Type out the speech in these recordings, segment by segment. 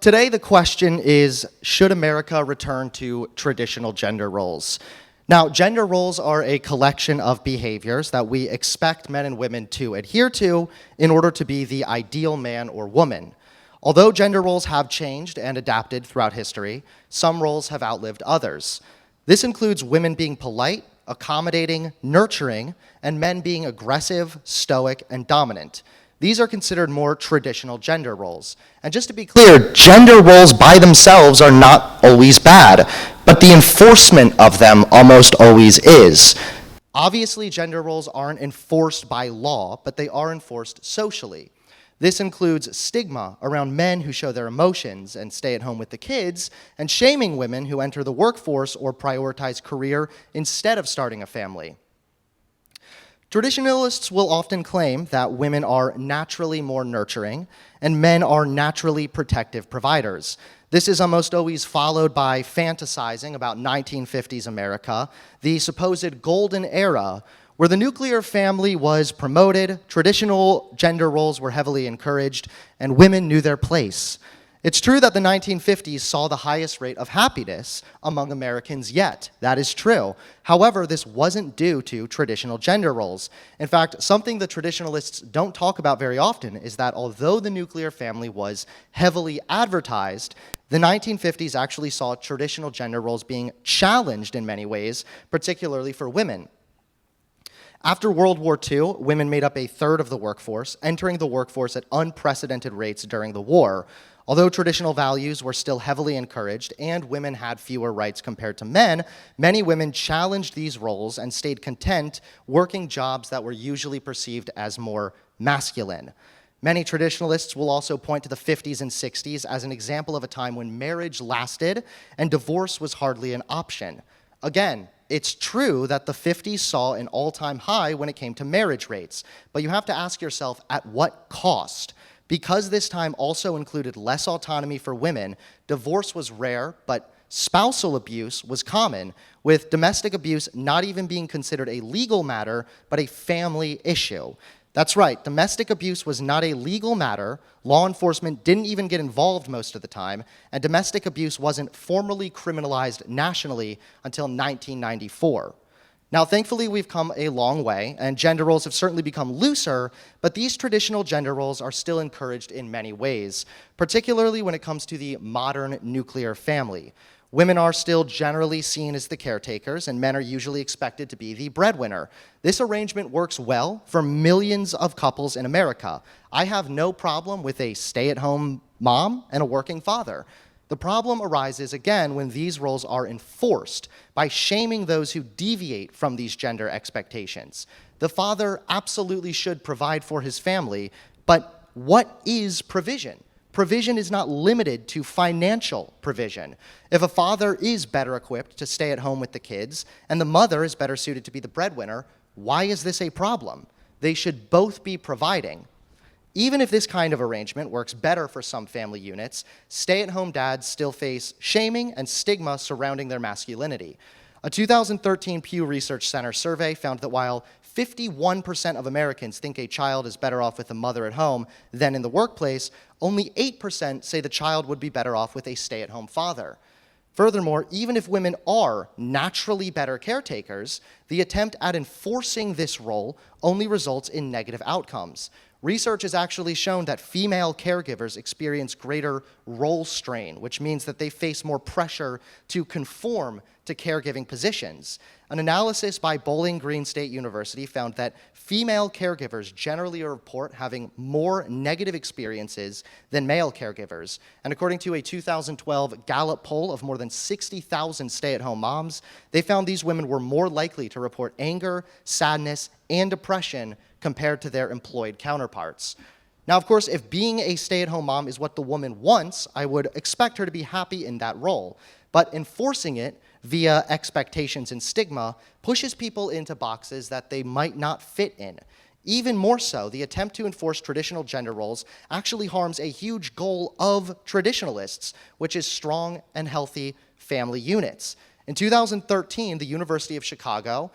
Today, the question is, should America return to traditional gender roles? Now, gender roles are a collection of behaviors that we expect men and women to adhere to in order to be the ideal man or woman. Although gender roles have changed and adapted throughout history, some roles have outlived others. This includes women being polite, accommodating, nurturing, and men being aggressive, stoic, and dominant. These are considered more traditional gender roles. And just to be clear, gender roles by themselves are not always bad, but the enforcement of them almost always is. Obviously, gender roles aren't enforced by law, but they are enforced socially. This includes stigma around men who show their emotions and stay at home with the kids, and shaming women who enter the workforce or prioritize career instead of starting a family. Traditionalists will often claim that women are naturally more nurturing and men are naturally protective providers. This is almost always followed by fantasizing about 1950s America, the supposed golden era where the nuclear family was promoted, traditional gender roles were heavily encouraged, and women knew their place. It's true that the 1950s saw the highest rate of happiness among Americans yet. That is true. However, this wasn't due to traditional gender roles. In fact, something the traditionalists don't talk about very often is that although the nuclear family was heavily advertised, the 1950s actually saw traditional gender roles being challenged in many ways, particularly for women. After World War II, women made up a third of the workforce, entering the workforce at unprecedented rates during the war. Although traditional values were still heavily encouraged and women had fewer rights compared to men, many women challenged these roles and stayed content working jobs that were usually perceived as more masculine. Many traditionalists will also point to the 50s and 60s as an example of a time when marriage lasted and divorce was hardly an option. Again, it's true that the 50s saw an all-time high when it came to marriage rates, but you have to ask yourself, at what cost? Because this time also included less autonomy for women, divorce was rare, but spousal abuse was common, with domestic abuse not even being considered a legal matter, but a family issue. That's right, domestic abuse was not a legal matter, law enforcement didn't even get involved most of the time, and domestic abuse wasn't formally criminalized nationally until 1994. Now, thankfully, we've come a long way, and gender roles have certainly become looser, but these traditional gender roles are still encouraged in many ways, particularly when it comes to the modern nuclear family. Women are still generally seen as the caretakers, and men are usually expected to be the breadwinner. This arrangement works well for millions of couples in America. I have no problem with a stay-at-home mom and a working father. The problem arises, again, when these roles are enforced by shaming those who deviate from these gender expectations. The father absolutely should provide for his family, but what is provision? Provision is not limited to financial provision. If a father is better equipped to stay at home with the kids and the mother is better suited to be the breadwinner, why is this a problem? They should both be providing. Even if this kind of arrangement works better for some family units, stay-at-home dads still face shaming and stigma surrounding their masculinity. A 2013 Pew Research Center survey found that while 51% of Americans think a child is better off with a mother at home than in the workplace, only 8% say the child would be better off with a stay-at-home father. Furthermore, even if women are naturally better caretakers, the attempt at enforcing this role only results in negative outcomes. Research has actually shown that female caregivers experience greater role strain, which means that they face more pressure to conform to caregiving positions. An analysis by Bowling Green State University found that female caregivers generally report having more negative experiences than male caregivers. And according to a 2012 Gallup poll of more than 60,000 stay-at-home moms, they found these women were more likely to report anger, sadness, and depression compared to their employed counterparts. Now, of course, if being a stay-at-home mom is what the woman wants, I would expect her to be happy in that role. But enforcing it via expectations and stigma pushes people into boxes that they might not fit in. Even more so, the attempt to enforce traditional gender roles actually harms a huge goal of traditionalists, which is strong and healthy family units. In 2013, the University of Chicago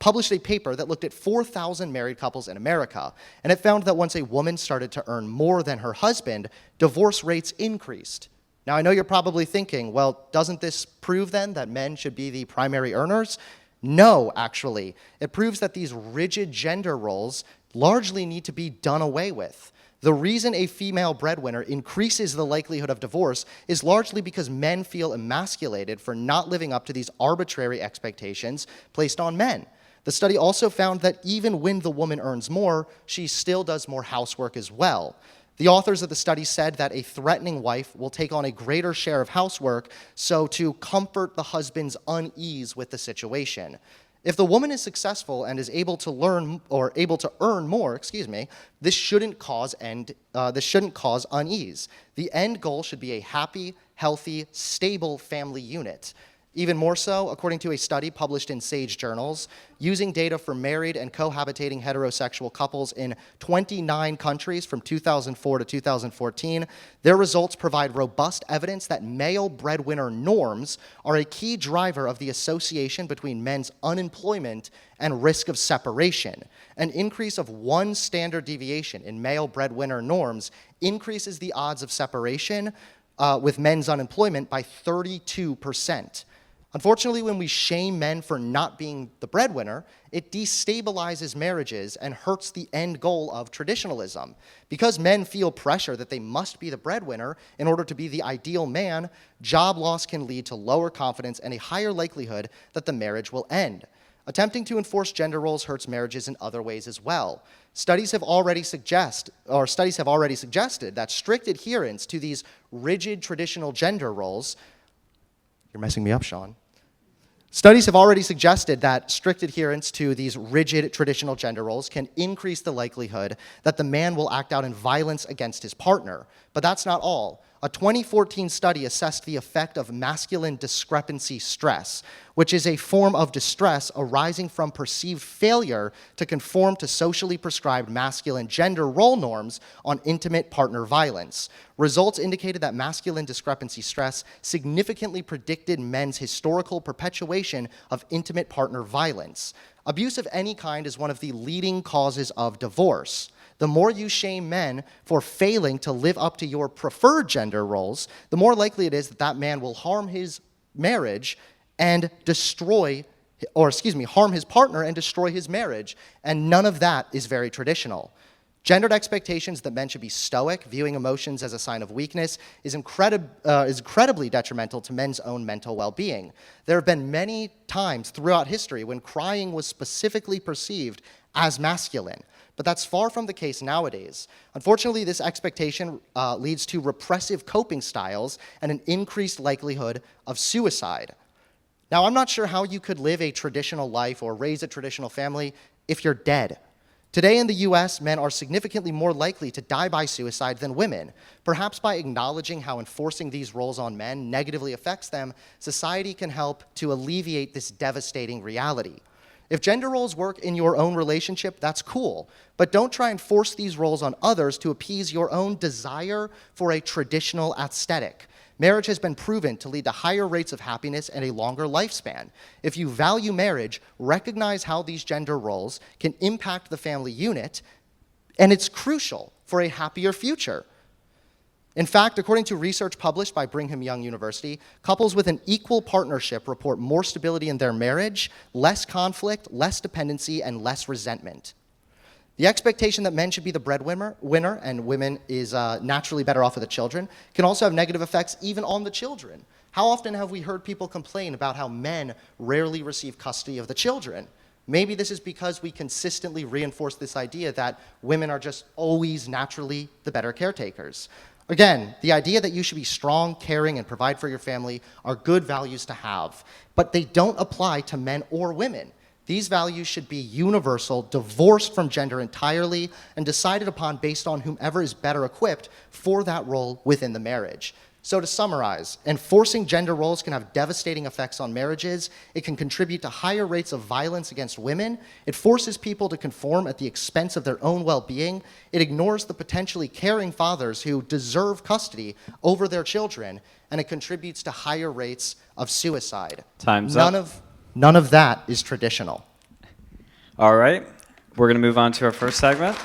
published a paper that looked at 4,000 married couples in America, and it found that once a woman started to earn more than her husband, divorce rates increased. Now, I know you're probably thinking, well, doesn't this prove then that men should be the primary earners? No, actually. It proves that these rigid gender roles largely need to be done away with. The reason a female breadwinner increases the likelihood of divorce is largely because men feel emasculated for not living up to these arbitrary expectations placed on men. The study also found that even when the woman earns more, she still does more housework as well. The authors of the study said that a threatening wife will take on a greater share of housework, so to comfort the husband's unease with the situation. If the woman is successful and is able to earn more, this shouldn't cause unease. The end goal should be a happy, healthy, stable family unit. Even more so, according to a study published in Sage Journals, using data for married and cohabitating heterosexual couples in 29 countries from 2004 to 2014, their results provide robust evidence that male breadwinner norms are a key driver of the association between men's unemployment and risk of separation. An increase of 1 standard deviation in male breadwinner norms increases the odds of separation with men's unemployment by 32%. Unfortunately, when we shame men for not being the breadwinner, it destabilizes marriages and hurts the end goal of traditionalism. Because men feel pressure that they must be the breadwinner in order to be the ideal man, job loss can lead to lower confidence and a higher likelihood that the marriage will end. Attempting to enforce gender roles hurts marriages in other ways as well. Studies have already suggested that strict adherence to these rigid traditional gender roles. You're messing me up, Sean. Studies have already suggested that strict adherence to these rigid traditional gender roles can increase the likelihood that the man will act out in violence against his partner. But that's not all. A 2014 study assessed the effect of masculine discrepancy stress, which is a form of distress arising from perceived failure to conform to socially prescribed masculine gender role norms on intimate partner violence. Results indicated that masculine discrepancy stress significantly predicted men's historical perpetuation of intimate partner violence. Abuse of any kind is one of the leading causes of divorce. The more you shame men for failing to live up to your preferred gender roles, the more likely it is that that man will harm his marriage and harm his partner and destroy his marriage. And none of that is very traditional. Gendered expectations that men should be stoic, viewing emotions as a sign of weakness, is incredibly detrimental to men's own mental well-being. There have been many times throughout history when crying was specifically perceived as masculine. But that's far from the case nowadays. Unfortunately, this expectation leads to repressive coping styles and an increased likelihood of suicide. Now, I'm not sure how you could live a traditional life or raise a traditional family if you're dead. Today in the US, men are significantly more likely to die by suicide than women. Perhaps by acknowledging how enforcing these roles on men negatively affects them, society can help to alleviate this devastating reality. If gender roles work in your own relationship, that's cool. But don't try and force these roles on others to appease your own desire for a traditional aesthetic. Marriage has been proven to lead to higher rates of happiness and a longer lifespan. If you value marriage, recognize how these gender roles can impact the family unit, and it's crucial for a happier future. In fact, according to research published by Brigham Young University, couples with an equal partnership report more stability in their marriage, less conflict, less dependency, and less resentment. The expectation that men should be the breadwinner and women is naturally better off with the children can also have negative effects even on the children. How often have we heard people complain about how men rarely receive custody of the children? Maybe this is because we consistently reinforce this idea that women are just always naturally the better caretakers. Again, the idea that you should be strong, caring, and provide for your family are good values to have, but they don't apply to men or women. These values should be universal, divorced from gender entirely, and decided upon based on whomever is better equipped for that role within the marriage. So to summarize, enforcing gender roles can have devastating effects on marriages. It can contribute to higher rates of violence against women. It forces people to conform at the expense of their own well-being. It ignores the potentially caring fathers who deserve custody over their children, and it contributes to higher rates of suicide. Time's up. None of that is traditional. All right, we're going to move on to our first segment.